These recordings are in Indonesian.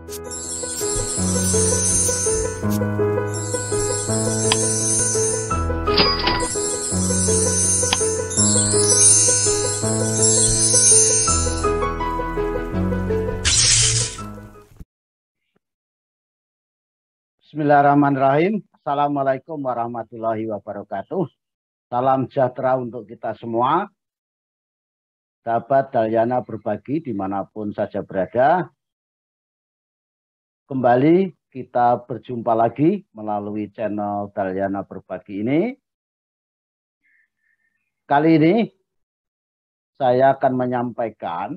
Bismillahirrahmanirrahim. Assalamualaikum warahmatullahi wabarakatuh. Salam sejahtera untuk kita semua. Sahabat Dalyana Berbagi dimanapun saja berada. Kembali kita berjumpa lagi melalui channel Dalyana Berbagi ini. Kali ini saya akan menyampaikan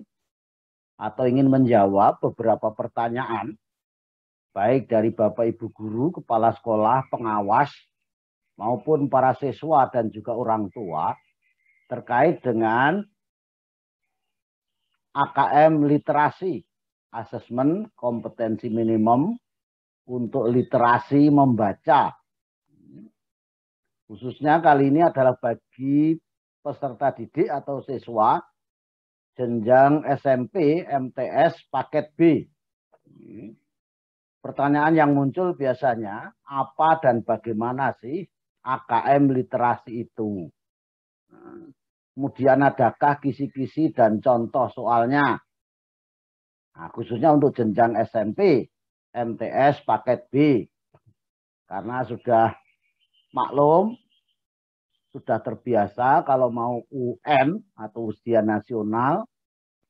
atau ingin menjawab beberapa pertanyaan baik dari Bapak Ibu guru, kepala sekolah, pengawas, maupun para siswa dan juga orang tua terkait dengan AKM literasi, asesmen kompetensi minimum untuk literasi membaca. Khususnya kali ini adalah bagi peserta didik atau siswa jenjang SMP MTS paket B. Pertanyaan yang muncul biasanya, apa dan bagaimana sih AKM literasi itu? Kemudian adakah kisi-kisi dan contoh soalnya? Nah, khususnya untuk jenjang SMP, MTS, paket B. Karena sudah maklum, sudah terbiasa kalau mau UN atau ujian nasional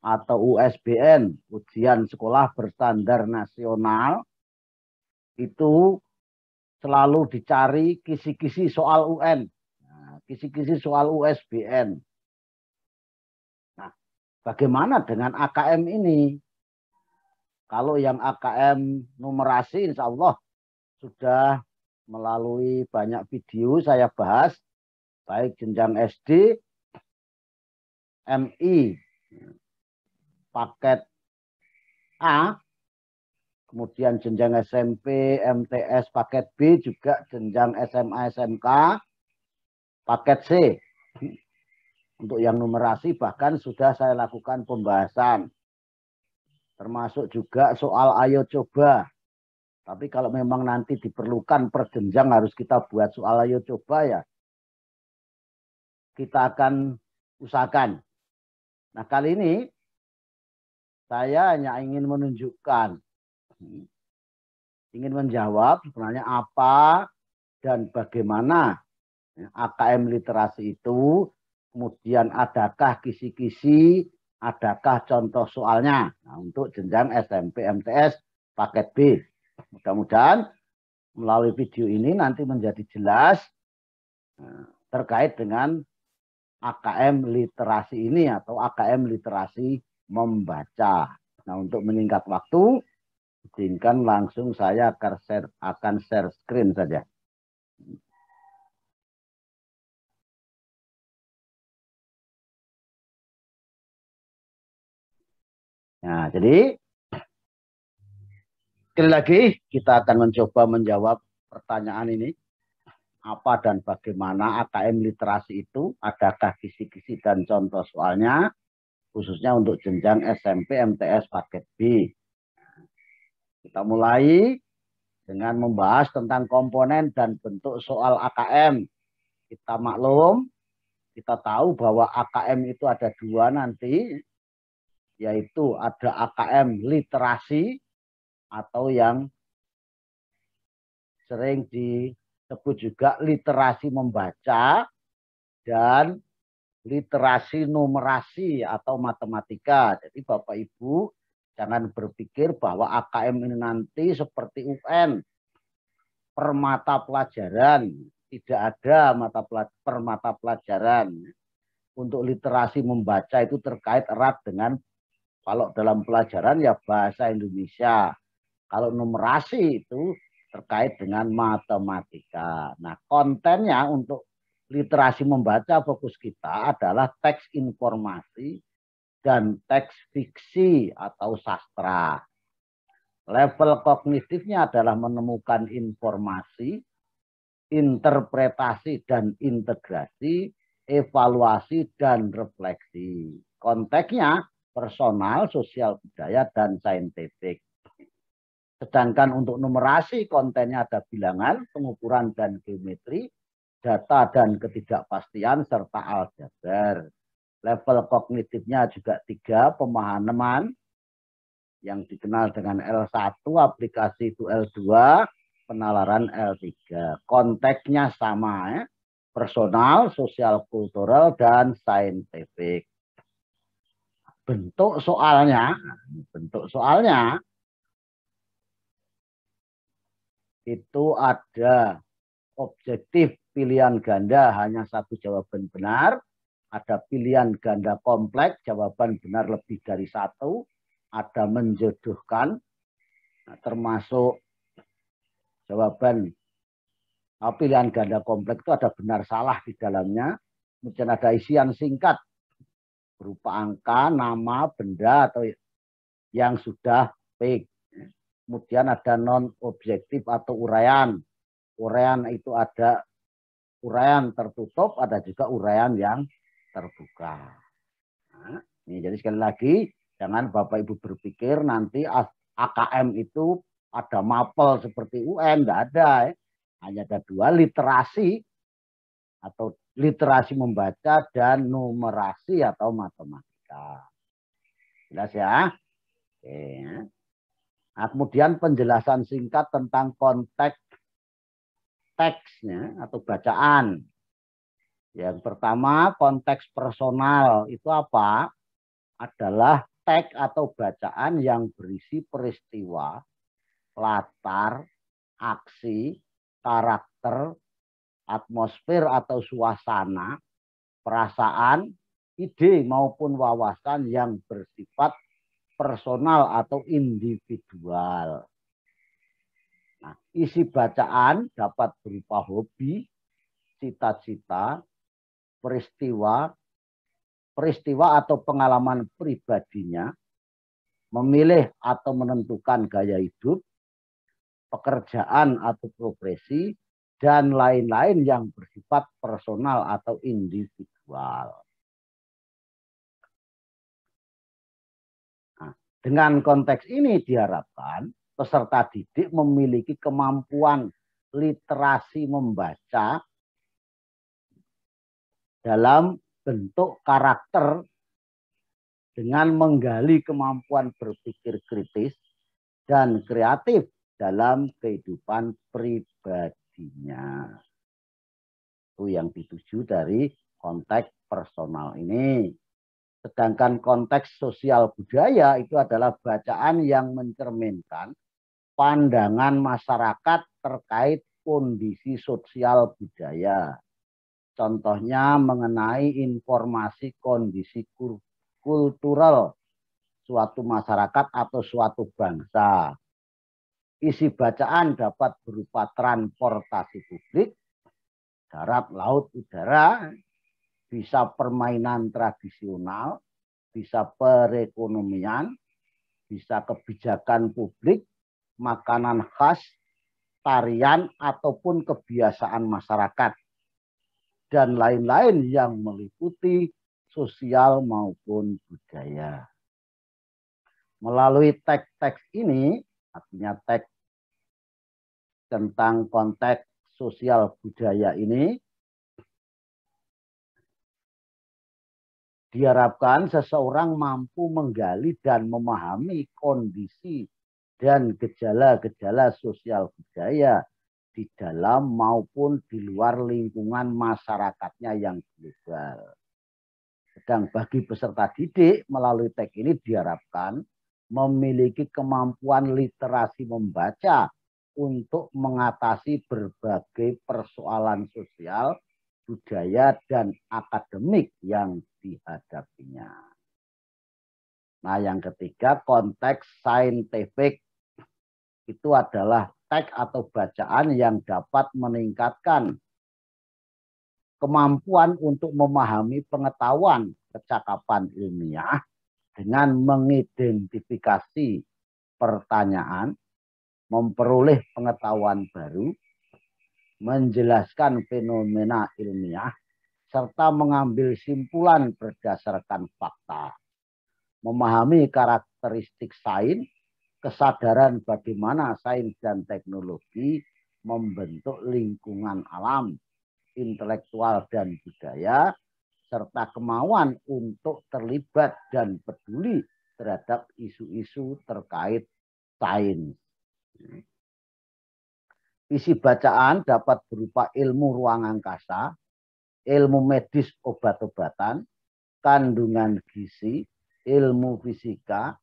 atau USBN, ujian sekolah berstandar nasional, itu selalu dicari kisi-kisi soal UN, kisi-kisi soal USBN. Nah, bagaimana dengan AKM ini? Kalau yang AKM numerasi, insya Allah sudah melalui banyak video saya bahas, baik jenjang SD, MI, paket A, kemudian jenjang SMP, MTS, paket B, juga jenjang SMA, SMK, paket C. Untuk yang numerasi bahkan sudah saya lakukan pembahasan. Termasuk juga soal ayo coba. Tapi kalau memang nanti diperlukan per jenjang harus kita buat soal ayo coba ya, kita akan usahakan. Nah, kali ini saya hanya ingin menunjukkan, ingin menjawab sebenarnya apa dan bagaimana AKM literasi itu, kemudian adakah kisi-kisi, adakah contoh soalnya. Nah, untuk jenjang SMP MTS paket B. Mudah-mudahan melalui video ini nanti menjadi jelas terkait dengan AKM literasi ini atau AKM literasi membaca. Nah, untuk menyingkat waktu, izinkan langsung saya akan share screen saja. Nah, jadi sekali lagi kita akan mencoba menjawab pertanyaan ini. Apa dan bagaimana AKM literasi itu? Adakah kisi-kisi dan contoh soalnya? Khususnya untuk jenjang SMP MTS paket B. Kita mulai dengan membahas tentang komponen dan bentuk soal AKM. Kita maklum, kita tahu bahwa AKM itu ada dua nanti, yaitu ada AKM literasi atau yang sering disebut juga literasi membaca dan literasi numerasi atau matematika. Jadi Bapak Ibu jangan berpikir bahwa AKM ini nanti seperti UN per mata pelajaran. Tidak ada per mata pelajaran. Untuk literasi membaca itu terkait erat dengan, kalau dalam pelajaran ya bahasa Indonesia. Kalau numerasi itu terkait dengan matematika. Nah, kontennya untuk literasi membaca fokus kita adalah teks informasi dan teks fiksi atau sastra. Level kognitifnya adalah menemukan informasi, interpretasi dan integrasi, evaluasi dan refleksi. Konteksnya personal, sosial budaya, dan saintifik. Sedangkan untuk numerasi kontennya ada bilangan, pengukuran dan geometri, data dan ketidakpastian, serta aljabar. Level kognitifnya juga 3, pemahaman yang dikenal dengan L1, aplikasi itu L2, penalaran L3. Konteksnya sama ya, personal, sosial kultural, dan saintifik. Bentuk soalnya itu ada objektif pilihan ganda hanya satu jawaban benar, ada pilihan ganda kompleks jawaban benar lebih dari satu, ada menjodohkan, termasuk jawaban pilihan ganda kompleks itu ada benar salah di dalamnya, kemudian ada isian singkat berupa angka, nama, benda atau yang sudah fix. Kemudian ada non objektif atau uraian. Uraian itu ada uraian tertutup, ada juga uraian yang terbuka. Nah, ini jadi sekali lagi jangan Bapak Ibu berpikir nanti AKM itu ada mapel seperti UN, enggak ada. Hanya ada 2, literasi atau literasi membaca dan numerasi atau matematika. Jelas ya? Oke. Nah, kemudian penjelasan singkat tentang konteks teksnya atau bacaan. Yang pertama, konteks personal itu apa? Adalah teks atau bacaan yang berisi peristiwa, latar, aksi, karakter, atmosfer atau suasana, perasaan, ide maupun wawasan yang bersifat personal atau individual. Nah, isi bacaan dapat berupa hobi, cita-cita, peristiwa atau pengalaman pribadinya, memilih atau menentukan gaya hidup, pekerjaan atau profesi, dan lain-lain yang bersifat personal atau individual. Nah, dengan konteks ini diharapkan peserta didik memiliki kemampuan literasi membaca dalam bentuk karakter dengan menggali kemampuan berpikir kritis dan kreatif dalam kehidupan pribadinya. Itu yang dituju dari konteks personal ini. Sedangkan konteks sosial budaya itu adalah bacaan yang mencerminkan pandangan masyarakat terkait kondisi sosial budaya. Contohnya mengenai informasi kondisi kultural suatu masyarakat atau suatu bangsa. Isi bacaan dapat berupa transportasi publik, darat, laut, udara, bisa permainan tradisional, bisa perekonomian, bisa kebijakan publik, makanan khas, tarian, ataupun kebiasaan masyarakat, dan lain-lain yang meliputi sosial maupun budaya. Melalui teks-teks ini, artinya teks tentang konteks sosial budaya ini, diharapkan seseorang mampu menggali dan memahami kondisi dan gejala-gejala sosial budaya di dalam maupun di luar lingkungan masyarakatnya yang global. Sedang bagi peserta didik melalui teks ini diharapkan memiliki kemampuan literasi membaca untuk mengatasi berbagai persoalan sosial, budaya, dan akademik yang dihadapinya. Nah, yang ketiga, konteks saintifik itu adalah teks atau bacaan yang dapat meningkatkan kemampuan untuk memahami pengetahuan kecakapan ilmiah dengan mengidentifikasi pertanyaan, memperoleh pengetahuan baru, menjelaskan fenomena ilmiah, serta mengambil simpulan berdasarkan fakta, memahami karakteristik sains, kesadaran bagaimana sains dan teknologi membentuk lingkungan alam, intelektual dan budaya, serta kemauan untuk terlibat dan peduli terhadap isu-isu terkait sains. Isi bacaan dapat berupa ilmu ruang angkasa, ilmu medis obat-obatan, kandungan gizi, ilmu fisika,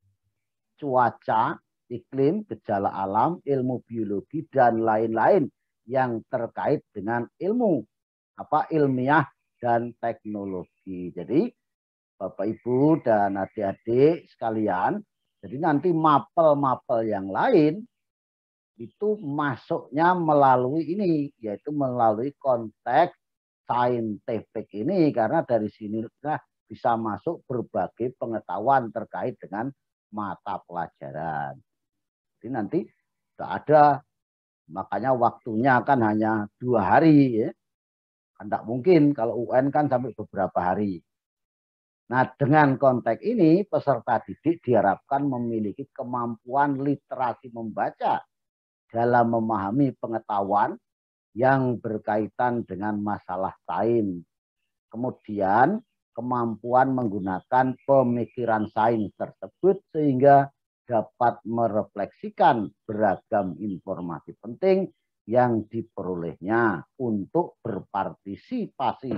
cuaca, iklim, gejala alam, ilmu biologi, dan lain-lain yang terkait dengan ilmu ilmiah dan teknologi. Jadi Bapak Ibu dan adik-adik sekalian, jadi nanti mapel-mapel yang lain itu masuknya melalui ini, yaitu melalui konteks saintifik ini, karena dari sini bisa masuk berbagai pengetahuan terkait dengan mata pelajaran. Jadi nanti tidak ada, makanya waktunya kan hanya 2 hari ya. Tidak mungkin kalau UN kan sampai beberapa hari. Nah, dengan konteks ini peserta didik diharapkan memiliki kemampuan literasi membaca dalam memahami pengetahuan yang berkaitan dengan masalah sains. Kemudian kemampuan menggunakan pemikiran sains tersebut sehingga dapat merefleksikan beragam informasi penting yang diperolehnya untuk berpartisipasi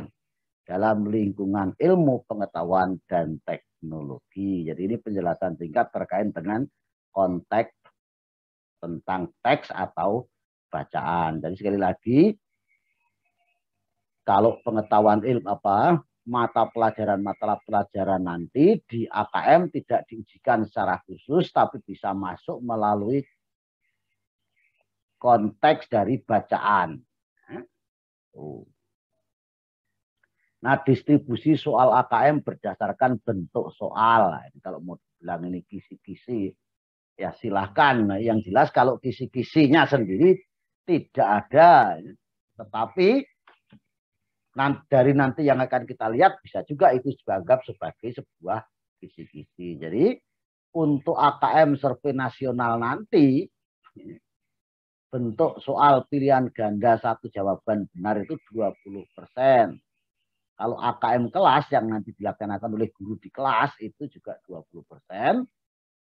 dalam lingkungan ilmu pengetahuan dan teknologi. Jadi ini penjelasan singkat terkait dengan konteks tentang teks atau bacaan. Jadi sekali lagi, kalau pengetahuan ilmu mata pelajaran nanti di AKM tidak diujikan secara khusus, tapi bisa masuk melalui konteks dari bacaan. Nah, distribusi soal AKM berdasarkan bentuk soal. Nah, kalau mau bilang ini kisi-kisi, ya silahkan. Nah, yang jelas kalau kisi-kisinya sendiri tidak ada. Tetapi dari nanti yang akan kita lihat bisa juga itu dianggap sebagai sebuah kisi-kisi. Jadi untuk AKM survei nasional nanti bentuk soal pilihan ganda satu jawaban benar itu 20%. Kalau AKM kelas yang nanti dilaksanakan oleh guru di kelas itu juga 20%.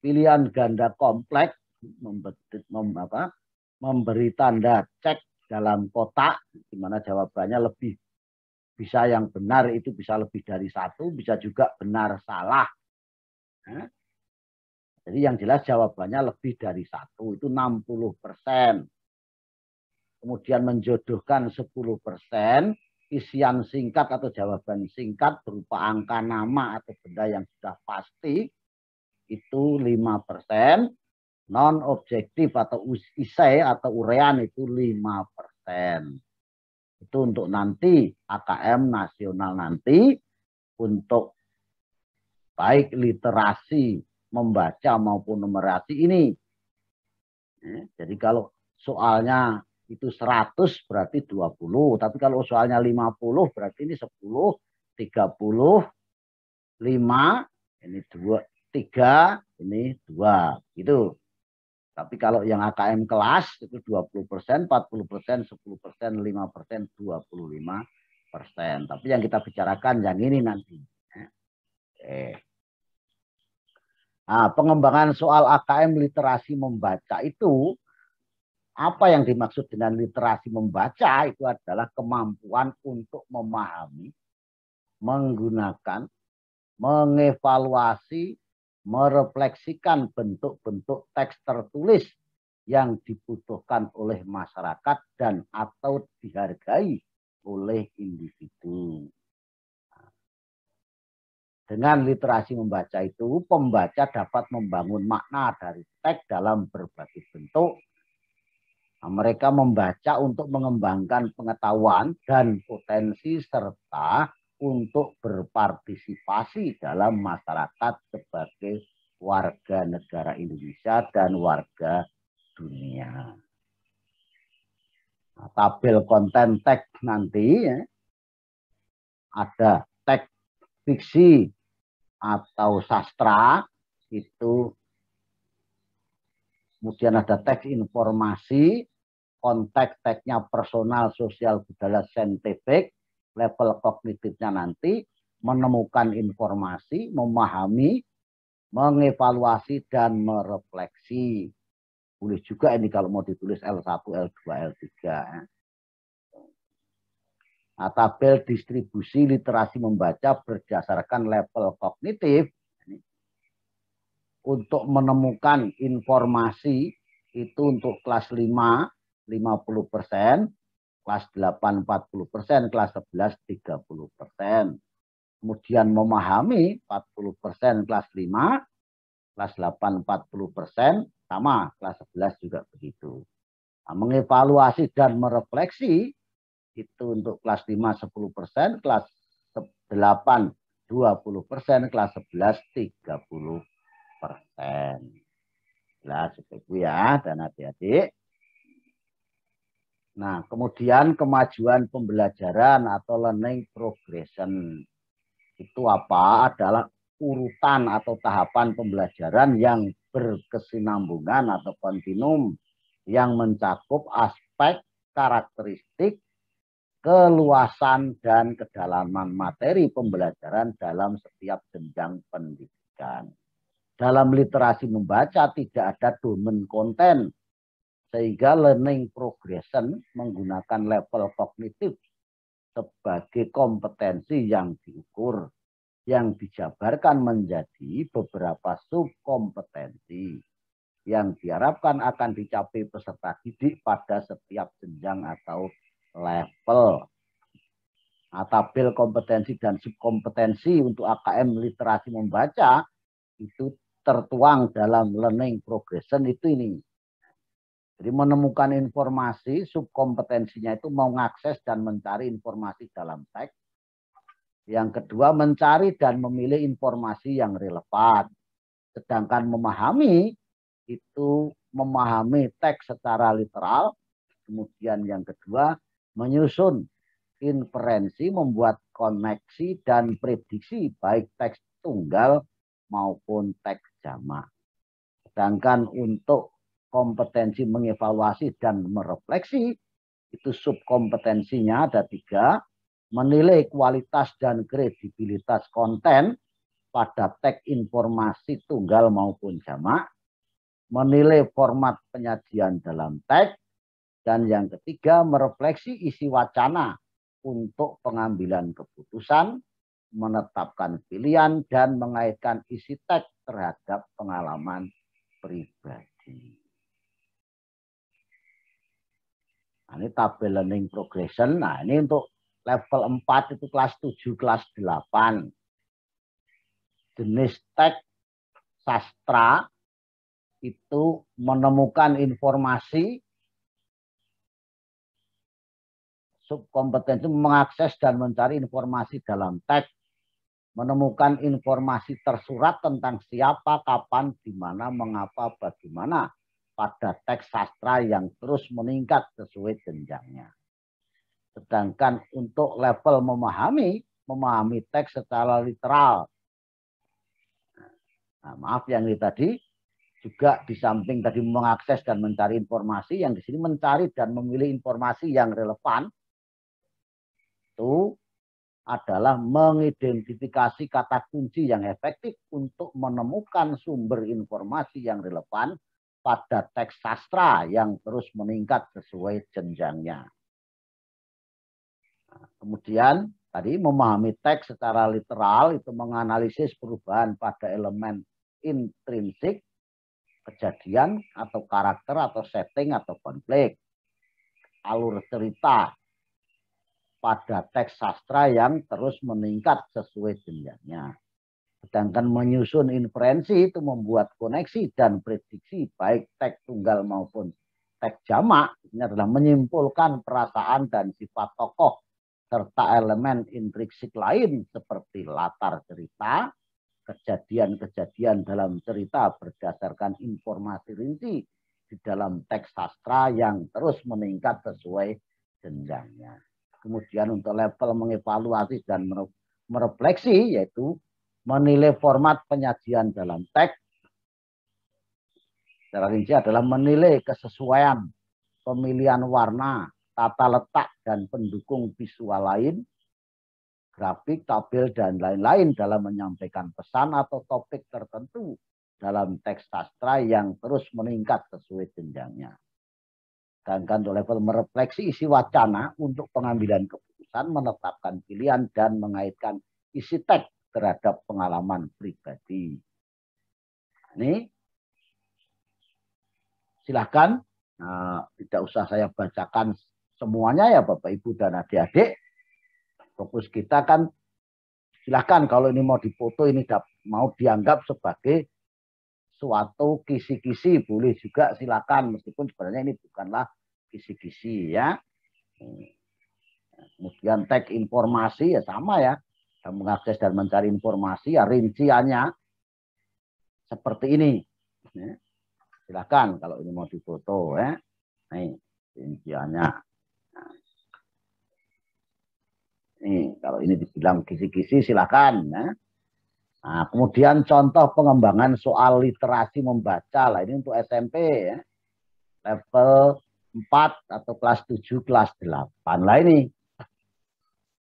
Pilihan ganda kompleks memberi tanda cek dalam kotak di mana jawabannya lebih bisa yang benar itu bisa lebih dari 1, bisa juga benar salah. Jadi yang jelas jawabannya lebih dari 1 itu 60%. Kemudian menjodohkan 10%, isian singkat atau jawaban singkat berupa angka nama atau benda yang sudah pasti itu 5%. Non objektif atau isai atau urean itu 5%. Itu untuk nanti AKM nasional nanti untuk baik literasi membaca maupun numerasi ini. Jadi kalau soalnya itu 100 berarti 20, tapi kalau soalnya 50 berarti ini 10, 30, 5, ini 2, 3, ini 2, gitu. Tapi kalau yang AKM kelas itu 20%, 40%, 10%, 5%, 25%. Tapi yang kita bicarakan yang ini nanti. Nah, pengembangan soal AKM literasi membaca itu, apa yang dimaksud dengan literasi membaca itu adalah kemampuan untuk memahami, menggunakan, mengevaluasi, merefleksikan bentuk-bentuk teks tertulis yang dibutuhkan oleh masyarakat dan atau dihargai oleh individu. Dengan literasi membaca itu, pembaca dapat membangun makna dari teks dalam berbagai bentuk. Nah, mereka membaca untuk mengembangkan pengetahuan dan potensi serta untuk berpartisipasi dalam masyarakat sebagai warga negara Indonesia dan warga dunia. Nah, tabel konten teks nanti ya, ada teks fiksi atau sastra itu Kemudian ada teks informasi, konteks teksnya personal, sosial, budaya, saintifik, level kognitifnya nanti menemukan informasi, memahami, mengevaluasi, dan merefleksi. Boleh juga ini kalau mau ditulis L1, L2, L3. Nah, tabel distribusi literasi membaca berdasarkan level kognitif untuk menemukan informasi itu untuk kelas 5, 50%, kelas 8, 40%, kelas 11, 30%. Kemudian memahami 40% kelas 5, kelas 8, 40%, sama, kelas 11 juga begitu. Nah, mengevaluasi dan merefleksi itu untuk kelas 5 10%, kelas 8 20%, kelas 11 30%. Jelas Ibu ya dan adik-adik. Nah, kemudian kemajuan pembelajaran atau learning progression. Itu apa? Adalah urutan atau tahapan pembelajaran yang berkesinambungan atau kontinum yang mencakup aspek karakteristik keluasan dan kedalaman materi pembelajaran dalam setiap jenjang pendidikan. Dalam literasi membaca tidak ada domain konten, sehingga learning progression menggunakan level kognitif sebagai kompetensi yang diukur, yang dijabarkan menjadi beberapa subkompetensi yang diharapkan akan dicapai peserta didik pada setiap jenjang atau level. Nah, tabel kompetensi dan subkompetensi untuk AKM literasi membaca itu tertuang dalam learning progression itu ini. Jadi menemukan informasi, subkompetensinya itu mengakses dan mencari informasi dalam teks. Yang kedua, mencari dan memilih informasi yang relevan. Sedangkan memahami itu memahami teks secara literal. Kemudian yang kedua, menyusun inferensi, membuat koneksi dan prediksi baik teks tunggal maupun teks jamak. Sedangkan untuk kompetensi mengevaluasi dan merefleksi, itu subkompetensinya ada 3, menilai kualitas dan kredibilitas konten pada teks informasi tunggal maupun jamak, menilai format penyajian dalam teks, dan yang ketiga merefleksi isi wacana untuk pengambilan keputusan, menetapkan pilihan, dan mengaitkan isi teks terhadap pengalaman pribadi. Nah, ini tabel learning progression. Nah, ini untuk level 4 itu kelas 7, kelas 8. Jenis teks sastra itu menemukan informasi, subkompetensi mengakses dan mencari informasi dalam teks, menemukan informasi tersurat tentang siapa, kapan, di mana, mengapa, bagaimana pada teks sastra yang terus meningkat sesuai jenjangnya. Sedangkan untuk level memahami teks secara literal. Nah, maaf yang ini tadi juga di samping tadi mengakses dan mencari informasi, yang di sini mencari dan memilih informasi yang relevan itu adalah mengidentifikasi kata kunci yang efektif untuk menemukan sumber informasi yang relevan pada teks sastra yang terus meningkat sesuai jenjangnya. Nah, kemudian tadi memahami teks secara literal itu menganalisis perubahan pada elemen intrinsik, kejadian atau karakter atau setting atau konflik, alur cerita pada teks sastra yang terus meningkat sesuai jenjangnya. Sedangkan menyusun inferensi itu membuat koneksi dan prediksi baik teks tunggal maupun teks jamak. Ini adalah menyimpulkan perasaan dan sifat tokoh serta elemen intrinsik lain seperti latar cerita, kejadian-kejadian dalam cerita berdasarkan informasi rinci di dalam teks sastra yang terus meningkat sesuai jenjangnya. Kemudian untuk level mengevaluasi dan merefleksi yaitu menilai format penyajian dalam teks, secara rinci adalah menilai kesesuaian pemilihan warna, tata letak, dan pendukung visual lain, grafik, tabel, dan lain-lain dalam menyampaikan pesan atau topik tertentu dalam teks sastra yang terus meningkat sesuai jenjangnya. Sedangkan level merefleksi isi wacana untuk pengambilan keputusan, menetapkan pilihan, dan mengaitkan isi teks terhadap pengalaman pribadi. Ini silahkan, tidak usah saya bacakan semuanya ya Bapak Ibu dan adik-adik. Fokus kita kan silahkan kalau ini mau dipoto, ini mau dianggap sebagai suatu kisi-kisi, boleh juga silakan, meskipun sebenarnya ini bukanlah kisi-kisi ya. Kemudian teks informasi ya sama ya, mengakses dan mencari informasi ya rinciannya seperti ini. Silakan kalau ini mau difoto ya. Nih rinciannya. Nih kalau ini dibilang kisi-kisi silakan ya. Nah, kemudian contoh pengembangan soal literasi membaca lah, ini untuk SMP ya. Level 4 atau kelas 7, kelas 8 lah ini.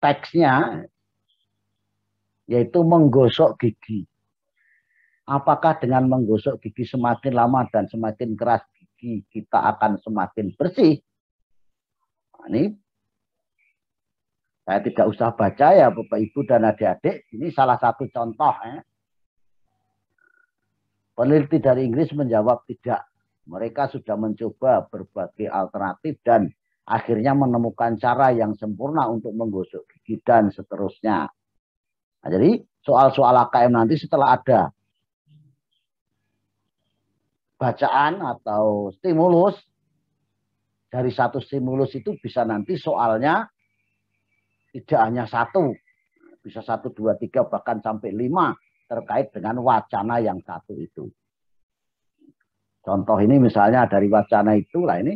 Teksnya yaitu menggosok gigi. Apakah dengan menggosok gigi semakin lama dan semakin keras gigi kita akan semakin bersih? Nah, ini saya tidak usah baca ya Bapak Ibu dan adik-adik. Ini salah satu contoh ya. Peneliti dari Inggris menjawab tidak. Mereka sudah mencoba berbagai alternatif dan akhirnya menemukan cara yang sempurna untuk menggosok gigi dan seterusnya. Nah, jadi soal-soal AKM nanti setelah ada bacaan atau stimulus, dari satu stimulus itu bisa nanti soalnya tidak hanya satu, bisa 1, 2, 3, bahkan sampai 5 terkait dengan wacana yang satu itu. Contoh ini misalnya dari wacana itulah ini.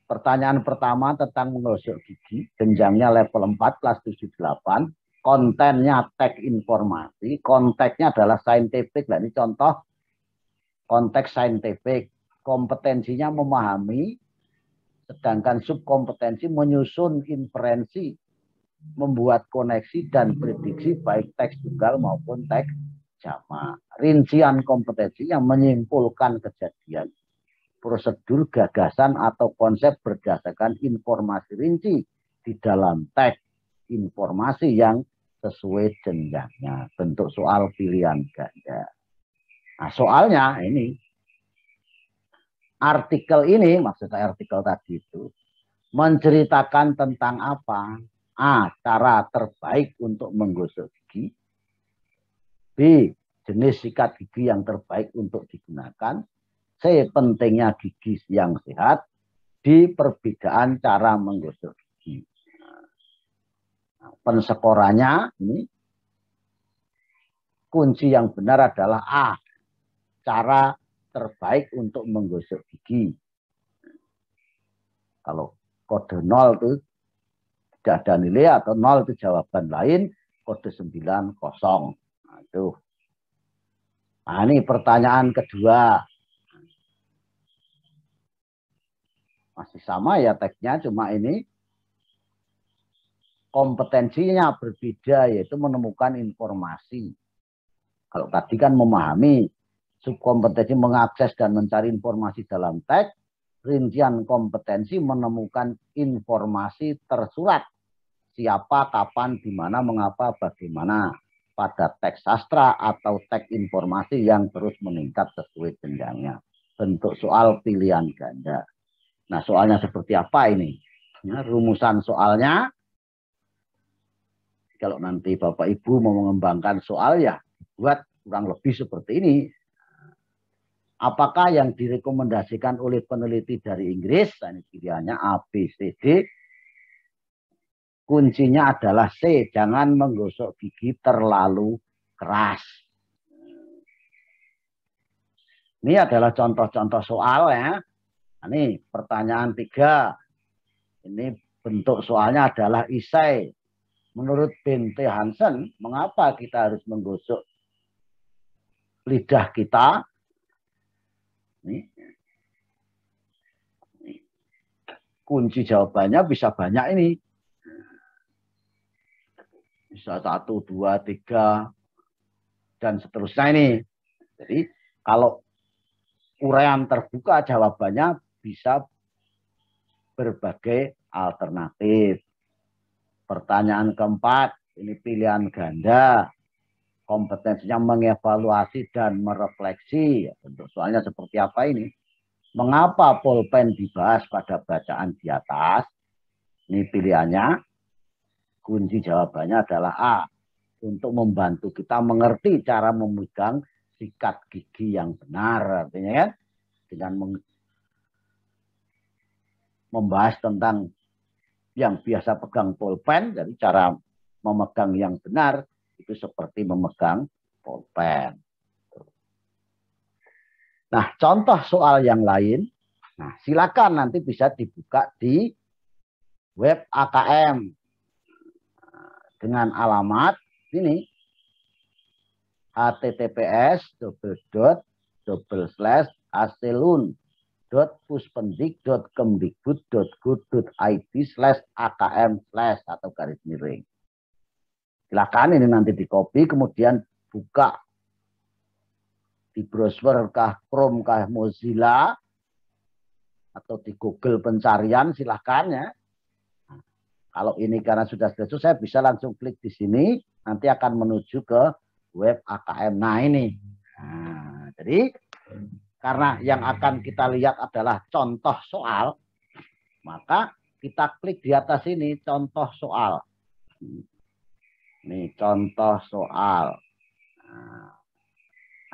Pertanyaan pertama tentang menggosok gigi, jenjangnya level 4, kelas 7, 8. Kontennya teks informasi, konteksnya adalah saintifik. Nah, ini contoh konteks saintifik. Kompetensinya memahami, sedangkan subkompetensi menyusun inferensi, membuat koneksi dan prediksi baik teks tunggal maupun teks jamak. Rincian kompetensi yang menyimpulkan kejadian, prosedur, gagasan, atau konsep berdasarkan informasi rinci di dalam teks informasi yang sesuai jenjangnya. Bentuk soal pilihan ganda. Nah, soalnya ini, artikel ini, maksud saya artikel tadi itu, menceritakan tentang apa? A. Cara terbaik untuk menggosok gigi. B. Jenis sikat gigi yang terbaik untuk digunakan. C. Pentingnya gigi yang sehat. D. Perbedaan cara menggosok gigi. Nah, penskorannya ini kunci yang benar adalah A. Cara terbaik untuk menggosok gigi. Kalau kode 0 itu tidak ada nilai, atau 0 itu jawaban lain, kode 9 kosong. Nah, itu. Nah, ini pertanyaan kedua. Masih sama ya teksnya, cuma ini kompetensinya berbeda, yaitu menemukan informasi. Kalau tadi kan memahami, subkompetensi mengakses dan mencari informasi dalam teks, rincian kompetensi menemukan informasi tersurat. Siapa, kapan, di mana, mengapa, bagaimana. Pada teks sastra atau teks informasi yang terus meningkat sesuai jenjangnya. Bentuk soal pilihan ganda. Nah, soalnya seperti apa ini? Ya, rumusan soalnya, kalau nanti Bapak Ibu mau mengembangkan soal ya, buat kurang lebih seperti ini. Apakah yang direkomendasikan oleh peneliti dari Inggris? Ini pilihannya A, B, C, D. Kuncinya adalah C, jangan menggosok gigi terlalu keras. Ini adalah contoh-contoh soal ya. Ini pertanyaan 3. Ini bentuk soalnya adalah isai. Menurut Bente Hansen, mengapa kita harus menggosok lidah kita? Kunci jawabannya bisa banyak ini. Bisa 1, 2, 3, dan seterusnya ini. Jadi kalau uraian terbuka jawabannya bisa berbagai alternatif. Pertanyaan keempat, ini pilihan ganda. Kompetensinya mengevaluasi dan merefleksi. Bentuk soalnya seperti apa ini? Mengapa pulpen dibahas pada bacaan di atas? Ini pilihannya. Kunci jawabannya adalah A. Untuk membantu kita mengerti cara memegang sikat gigi yang benar. Artinya kan, dengan membahas tentang yang biasa pegang pulpen, jadi cara memegang yang benar itu seperti memegang pulpen. Nah, contoh soal yang lain, nah silakan nanti bisa dibuka di web AKM dengan alamat ini https://puspendik.kemdikbud.go.id/akm/ atau garis miring. Silakan ini nanti di copy, kemudian buka di browser kah, Chrome kah, Mozilla, atau di Google pencarian, silakan ya. Nah, kalau ini karena sudah selesai, saya bisa langsung klik di sini, nanti akan menuju ke web AKM. Nah ini. Nah, jadi karena yang akan kita lihat adalah contoh soal, maka kita klik di atas ini, contoh soal. Ini contoh soal. Nah,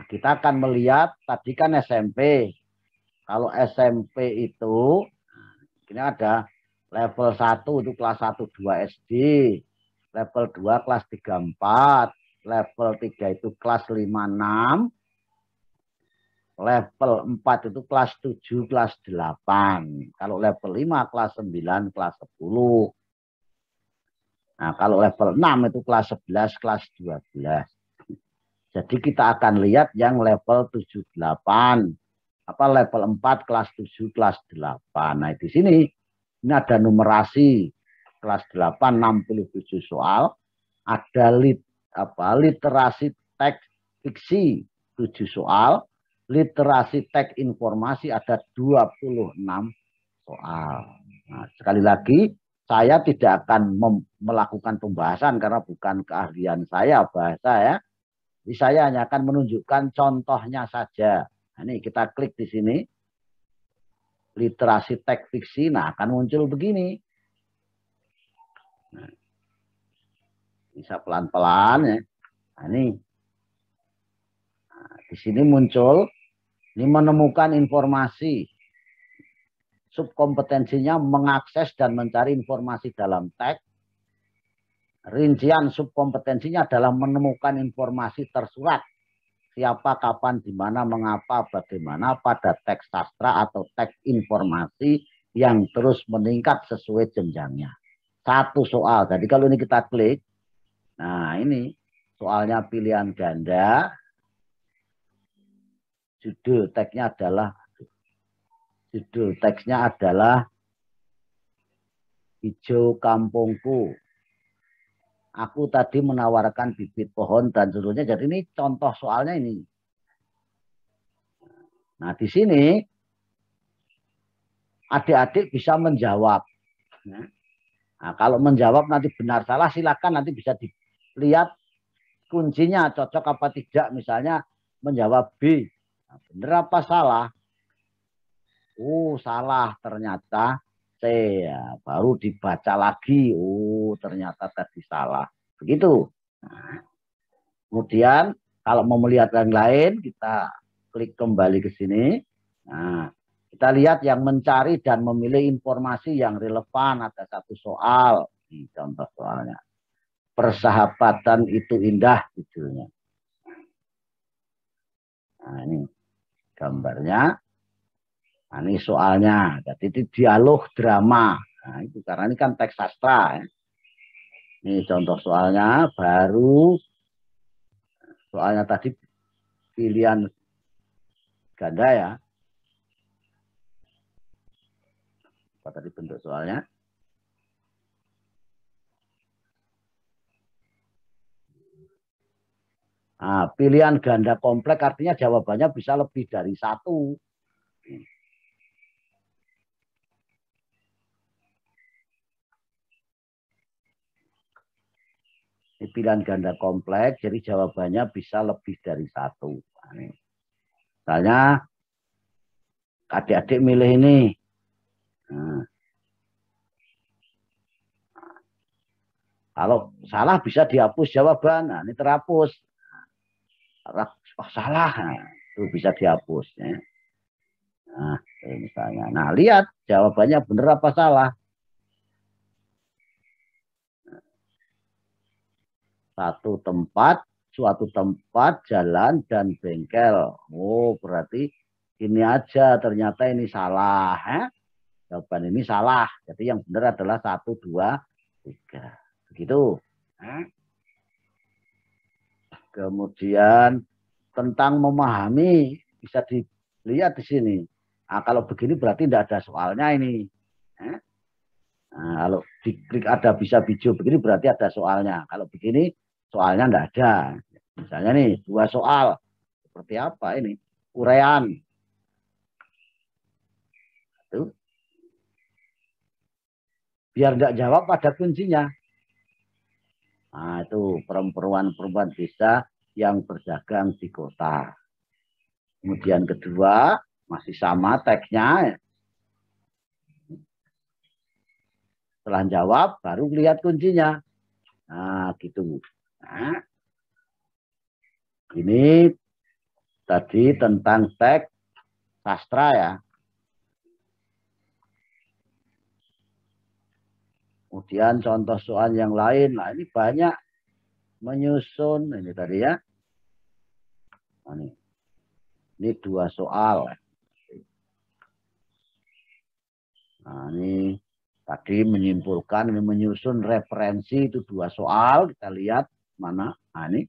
kita akan melihat tadi kan SMP. Kalau SMP itu ini ada level 1 itu kelas 1 2 SD, level 2 kelas 3 4, level 3 itu kelas 5 6, level 4 itu kelas 7 kelas 8. Kalau level 5 kelas 9 kelas 10. Nah, kalau level 6 itu kelas 11, kelas 12. Jadi kita akan lihat yang level 7, 8. Apa level 4, kelas 7, kelas 8. Nah, di sini ini ada numerasi. Kelas 8, 67 soal. Ada literasi teks fiksi, 7 soal. Literasi teks informasi ada 26 soal. Nah, sekali lagi, saya tidak akan melakukan pembahasan karena bukan keahlian saya bahasa ya. Jadi saya hanya akan menunjukkan contohnya saja. Nah, ini kita klik di sini. Literasi teks fiksi, nah akan muncul begini. Nah, bisa pelan-pelan ya. Nah, ini. Nah, di sini muncul, ini menemukan informasi. Subkompetensinya mengakses dan mencari informasi dalam teks. Rincian subkompetensinya adalah menemukan informasi tersurat. Siapa, kapan, di mana, mengapa, bagaimana pada teks sastra atau teks informasi yang terus meningkat sesuai jenjangnya. 1 soal. Jadi kalau ini kita klik, nah ini soalnya pilihan ganda. Judul teksnya adalah Hijau Kampungku. Aku tadi menawarkan bibit pohon dan seluruhnya. Jadi ini contoh soalnya ini. Nah, di sini adik-adik bisa menjawab. Nah, kalau menjawab nanti benar salah silakan nanti bisa dilihat kuncinya cocok apa tidak. Misalnya menjawab B. Nah, benar apa salah? Salah ternyata C. Ya, baru dibaca lagi. Ternyata tadi salah. Begitu. Nah, kemudian kalau mau melihat yang lain kita klik kembali ke sini. Nah, kita lihat yang mencari dan memilih informasi yang relevan. Ada 1 soal. Ini contoh soalnya. Persahabatan itu indah judulnya. Nah, ini gambarnya. Nah, ini soalnya. Jadi itu dialog drama. Nah, itu karena ini kan teks sastra. Ya. Ini contoh soalnya. Baru soalnya tadi pilihan ganda ya. Apa tadi bentuk soalnya? Nah, pilihan ganda kompleks artinya jawabannya bisa lebih dari satu. Ini pilihan ganda kompleks, jadi jawabannya bisa lebih dari satu. Nah, misalnya adik-adik milih ini. Nah, kalau salah bisa dihapus jawaban. Nah, ini terhapus. Oh, salah. Nah, itu bisa dihapus. Ya. Nah, misalnya. Nah, lihat jawabannya benar apa salah. Suatu tempat, jalan, dan bengkel. Oh, berarti ini aja. Ternyata ini salah. Jawaban ini salah. Jadi yang benar adalah 1, 2, 3. Begitu. Kemudian tentang memahami bisa dilihat di sini. Nah, kalau begini berarti tidak ada soalnya ini. Nah, kalau diklik ada bisa video begini berarti ada soalnya. Kalau begini soalnya tidak ada. Misalnya nih 2 soal. Seperti apa ini? Urean. Itu. Biar tidak jawab ada kuncinya. Nah, itu perempuan-perempuan desa yang berdagang di kota. Kemudian kedua, masih sama teksnya. Setelah jawab, baru lihat kuncinya. Nah, gitu. Nah, ini tadi tentang teks sastra ya. Kemudian contoh soal yang lain. Nah, ini banyak menyusun. Ini tadi ya. Nah, ini 2 soal. Nah, ini tadi menyimpulkan, ini menyusun referensi itu 2 soal. Kita lihat mana. Nah, ini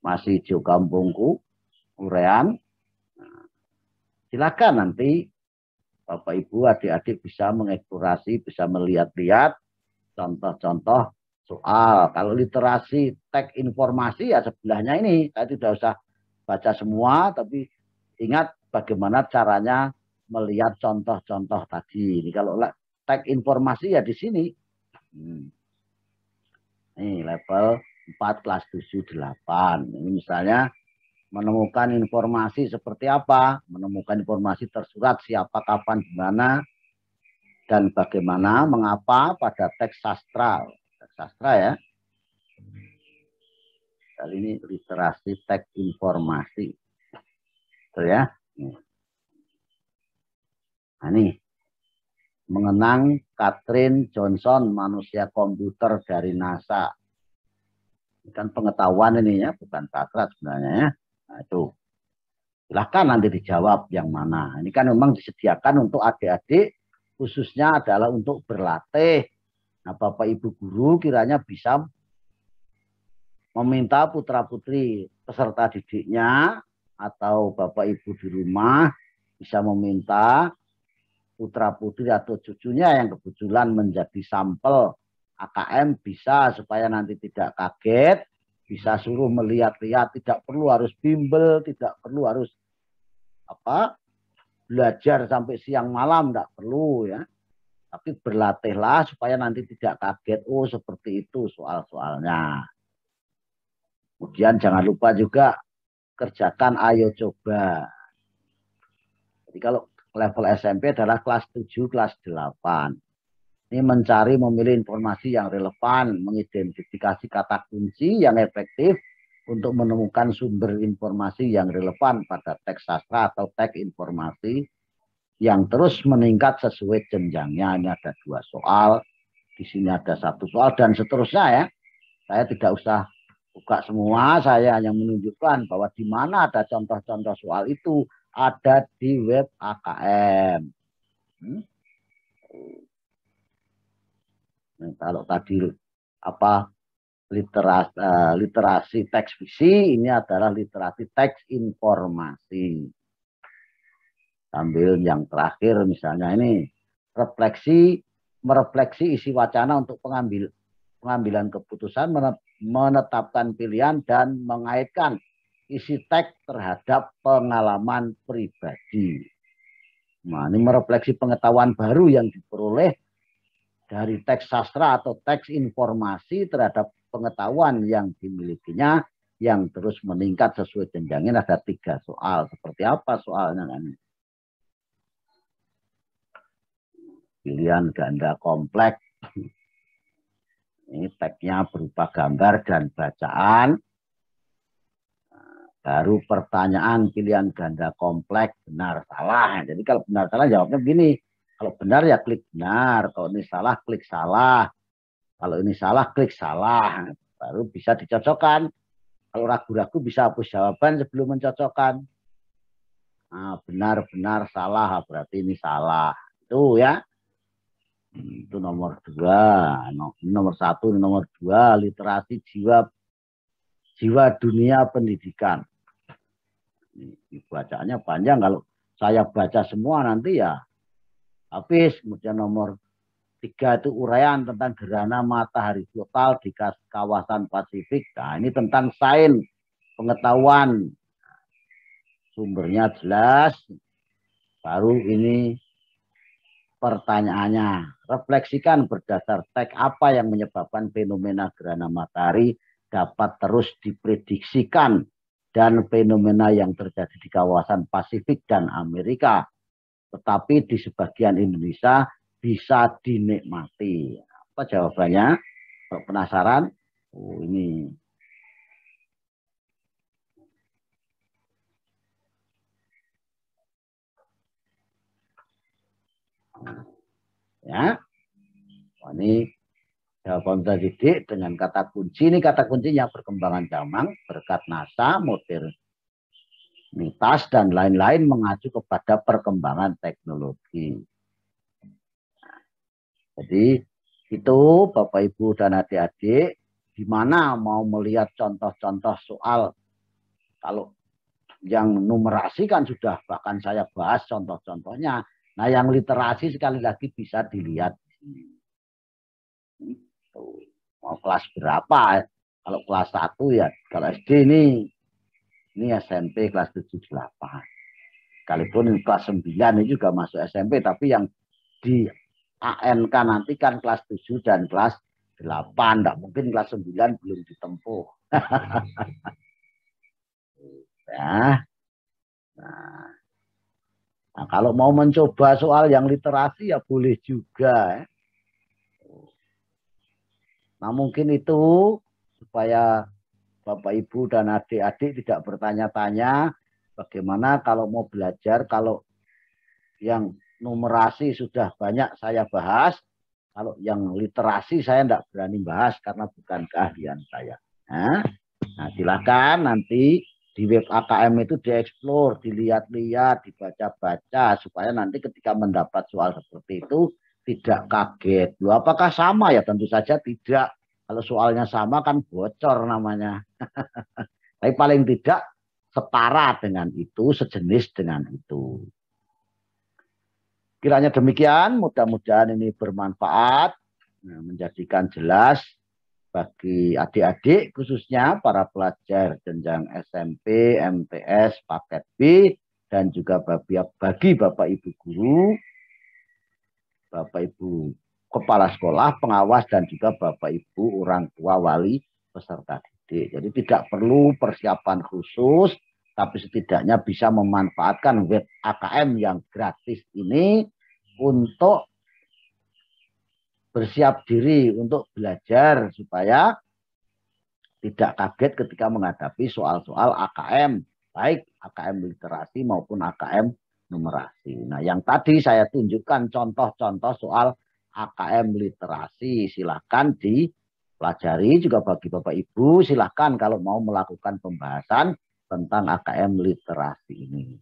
masih hijau kampungku, urean. Nah, silakan nanti Bapak Ibu adik-adik bisa mengeksplorasi, bisa melihat-lihat contoh-contoh soal. Kalau literasi teks informasi ya sebelahnya ini. Saya tidak usah baca semua, tapi ingat bagaimana caranya melihat contoh-contoh tadi. Ini kalau teks informasi ya di sini. Ini level 4 kelas 7, 8. Ini misalnya menemukan informasi seperti apa, menemukan informasi tersurat siapa, kapan, di mana, dan bagaimana, mengapa pada teks sastra. Teks sastra ya. Kali ini literasi teks informasi. Betul ya. Nah, ini mengenang Katrin Johnson, manusia komputer dari NASA. Ini kan pengetahuan ini ya, bukan sastra sebenarnya ya. Nah, itu. Silahkan nanti dijawab yang mana. Ini kan memang disediakan untuk adik-adik, khususnya adalah untuk berlatih. Nah, Bapak Ibu guru kiranya bisa meminta putra-putri peserta didiknya atau Bapak Ibu di rumah bisa meminta putra-putri atau cucunya yang kebetulan menjadi sampel AKM bisa supaya nanti tidak kaget, bisa suruh melihat-lihat, tidak perlu harus bimbel, tidak perlu harus belajar sampai siang malam, tidak perlu ya. Tapi berlatihlah supaya nanti tidak kaget, oh seperti itu soal-soalnya. Kemudian jangan lupa juga kerjakan ayo coba. Jadi kalau level SMP adalah kelas 7, kelas 8. Ini mencari, memilih informasi yang relevan, mengidentifikasi kata kunci yang efektif untuk menemukan sumber informasi yang relevan pada teks sastra atau teks informasi yang terus meningkat sesuai jenjangnya. Ini ada 2 soal, di sini ada 1 soal, dan seterusnya ya. Saya tidak usah buka semua, saya hanya menunjukkan bahwa di mana ada contoh-contoh soal itu ada di web AKM. Kalau tadi literasi teks visi, ini adalah literasi teks informasi. Sambil yang terakhir misalnya ini merefleksi isi wacana untuk pengambilan keputusan, menetapkan pilihan, dan mengaitkan isi teks terhadap pengalaman pribadi. Nah, ini merefleksi pengetahuan baru yang diperoleh dari teks sastra atau teks informasi terhadap pengetahuan yang dimilikinya yang terus meningkat sesuai jenjangnya. Ada 3 soal. Seperti apa soalnya kan? Pilihan ganda kompleks. Ini teksnya berupa gambar dan bacaan. Baru pertanyaan pilihan ganda kompleks benar salah. Jadi kalau benar salah jawabnya begini. Kalau benar ya klik benar. Kalau ini salah klik salah. Kalau ini salah klik salah. Baru bisa dicocokkan. Kalau ragu-ragu bisa hapus jawaban sebelum mencocokkan. Nah, benar-benar salah berarti ini salah. Itu ya. Itu nomor 2. Nomor 1, nomor 2 literasi jiwa dunia pendidikan. Ini bacaannya panjang, kalau saya baca semua nanti ya habis. Kemudian nomor 3 itu uraian tentang gerhana matahari total di kawasan Pasifik. Nah, ini tentang sains pengetahuan, sumbernya jelas. Baru ini pertanyaannya, refleksikan berdasar teks apa yang menyebabkan fenomena gerhana matahari dapat terus diprediksikan dan fenomena yang terjadi di kawasan Pasifik dan Amerika, tetapi di sebagian Indonesia bisa dinikmati. Apa jawabannya? Kalau penasaran, oh ini. Ya, ini jawaban didik dengan kata kunci. Ini kata kuncinya perkembangan zaman berkat NASA, modernitas, dan lain-lain mengacu kepada perkembangan teknologi. Jadi itu Bapak Ibu dan adik-adik, di mana mau melihat contoh-contoh soal. Kalau yang numerasi kan sudah bahkan saya bahas contoh-contohnya. Nah, yang literasi sekali lagi bisa dilihat. Mau kelas berapa? Kalau kelas 1 ya, kalau SD ini SMP kelas 7-8. Sekalipun kelas 9 ini juga masuk SMP, tapi yang di ANK nanti kan kelas 7 dan kelas 8. Tidak mungkin kelas 9 belum ditempuh. Ya. Nah, kalau mau mencoba soal yang literasi ya boleh juga. Nah, mungkin itu supaya Bapak Ibu dan adik-adik tidak bertanya-tanya bagaimana kalau mau belajar. Kalau yang numerasi sudah banyak saya bahas, kalau yang literasi saya tidak berani bahas karena bukan keahlian saya. Nah, silakan nanti di web AKM itu dieksplor, dilihat-lihat, dibaca-baca supaya nanti ketika mendapat soal seperti itu tidak kaget. Loh, apakah sama? Ya tentu saja tidak. Kalau soalnya sama kan bocor namanya. Tapi paling tidak setara dengan itu, sejenis dengan itu. Kiranya demikian, mudah-mudahan ini bermanfaat, menjadikan jelas bagi adik-adik, khususnya para pelajar jenjang SMP, MTS, paket B, dan juga bagi Bapak Ibu guru, Bapak Ibu kepala sekolah, pengawas, dan juga Bapak Ibu orang tua wali peserta didik. Jadi tidak perlu persiapan khusus, tapi setidaknya bisa memanfaatkan web AKM yang gratis ini untuk bersiap diri untuk belajar supaya tidak kaget ketika menghadapi soal-soal AKM, baik AKM literasi maupun AKM numerasi. Nah, yang tadi saya tunjukkan contoh-contoh soal AKM literasi, silakan dipelajari. Juga bagi Bapak Ibu silakan kalau mau melakukan pembahasan tentang AKM literasi ini.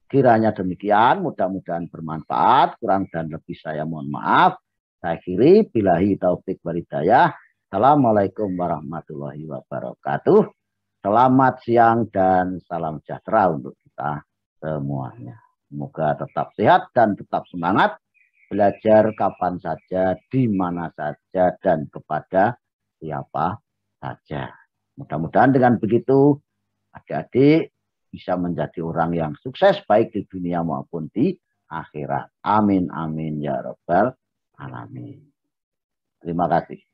Kiranya demikian, mudah-mudahan bermanfaat. Kurang dan lebih saya mohon maaf. Saya akhiri, billahi taufik wal hidayah. Assalamualaikum warahmatullahi wabarakatuh. Selamat siang dan salam sejahtera untuk kita semuanya. Semoga tetap sehat dan tetap semangat. belajar kapan saja, di mana saja, dan kepada siapa saja. Mudah-mudahan dengan begitu adik-adik bisa menjadi orang yang sukses baik di dunia maupun di akhirat. Amin, amin, ya Rabbal Alamin. Terima kasih.